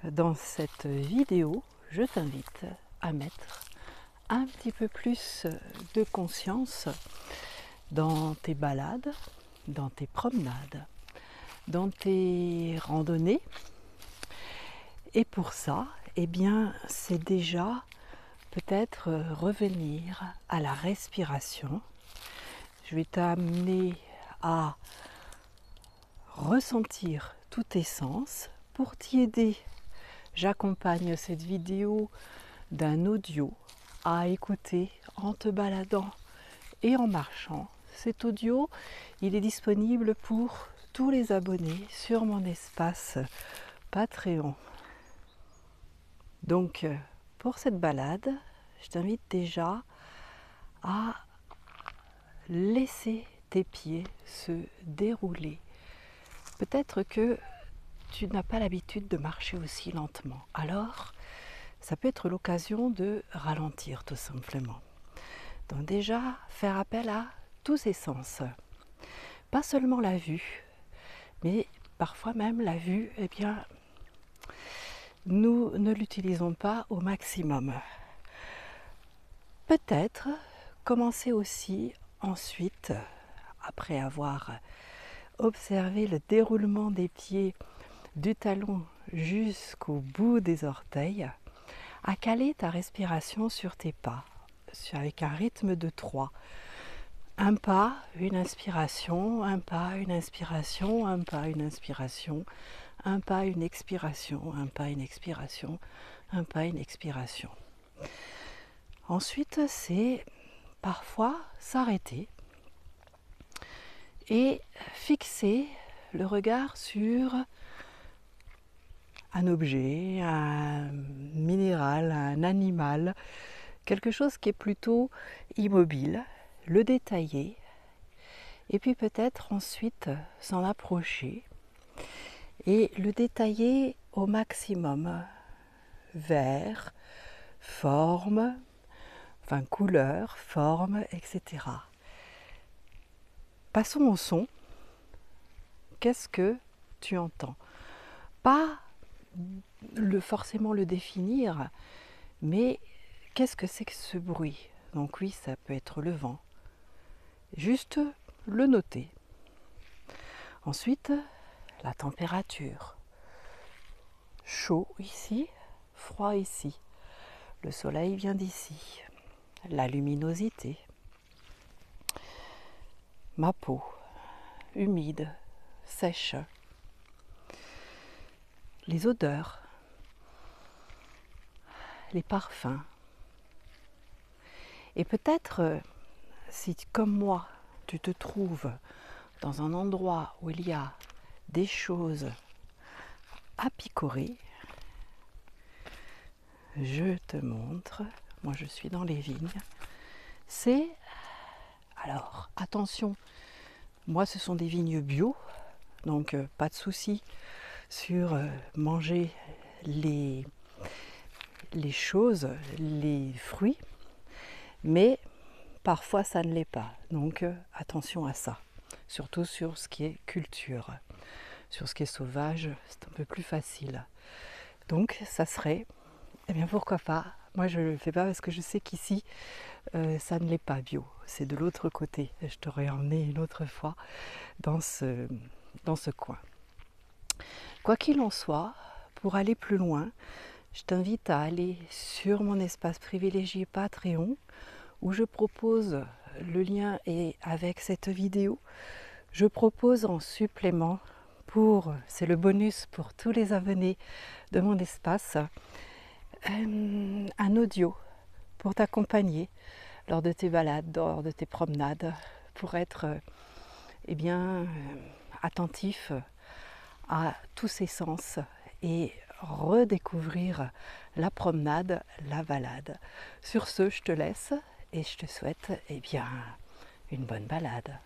dans cette vidéo, je t'invite à mettre un petit peu plus de conscience dans tes balades, dans tes promenades, dans tes randonnées. Et pour ça, eh bien, c'est déjà peut-être revenir à la respiration. Je vais t'amener à ressentir tous tes sens. Pour t'y aider, j'accompagne cette vidéo d'un audio à écouter en te baladant et en marchant. Cet audio, il est disponible pour tous les abonnés sur mon espace Patreon. Donc, pour cette balade, je t'invite déjà à laisser tes pieds se dérouler. Peut-être que tu n'as pas l'habitude de marcher aussi lentement. Alors, ça peut être l'occasion de ralentir tout simplement. Donc déjà, faire appel à tous ses sens. Pas seulement la vue, mais parfois même la vue, eh bien, nous ne l'utilisons pas au maximum. Peut-être commencer aussi ensuite, après avoir observé le déroulement des pieds du talon jusqu'au bout des orteils, à caler ta respiration sur tes pas, avec un rythme de 3. Un pas, une inspiration, un pas, une inspiration, un pas, une inspiration, un pas, une expiration, un pas, une expiration, un pas, une expiration. Ensuite, c'est parfois s'arrêter et fixer le regard sur un objet, un minéral, un animal, quelque chose qui est plutôt immobile, le détailler et puis peut-être ensuite s'en approcher et le détailler au maximum. Vert, forme, enfin couleur, forme, etc. Passons au son. Qu'est-ce que tu entends? Pas forcément le définir, mais qu'est-ce que c'est que ce bruit? Donc oui, ça peut être le vent. Juste le noter. Ensuite, la température. Chaud ici, froid ici. Le soleil vient d'ici. La luminosité. Ma peau, humide, sèche. Les odeurs, les parfums. Et peut-être, si comme moi, tu te trouves dans un endroit où il y a des choses à picorer, je te montre, moi je suis dans les vignes, alors attention, moi ce sont des vignes bio, donc pas de souci sur manger les choses, les fruits, mais parfois ça ne l'est pas, donc attention à ça, surtout sur ce qui est culture. Sur ce qui est sauvage, c'est un peu plus facile. Donc ça serait, eh bien pourquoi pas, moi je ne le fais pas parce que je sais qu'ici ça ne l'est pas bio, c'est de l'autre côté, je t'aurais emmené une autre fois dans ce coin. Quoi qu'il en soit, pour aller plus loin, je t'invite à aller sur mon espace privilégié Patreon où je propose, le lien est avec cette vidéo, je propose en supplément, c'est le bonus pour tous les abonnés de mon espace, un audio pour t'accompagner lors de tes balades, lors de tes promenades, pour être attentif à tous ces sens et redécouvrir la promenade, la balade. Sur ce, je te laisse et je te souhaite une bonne balade.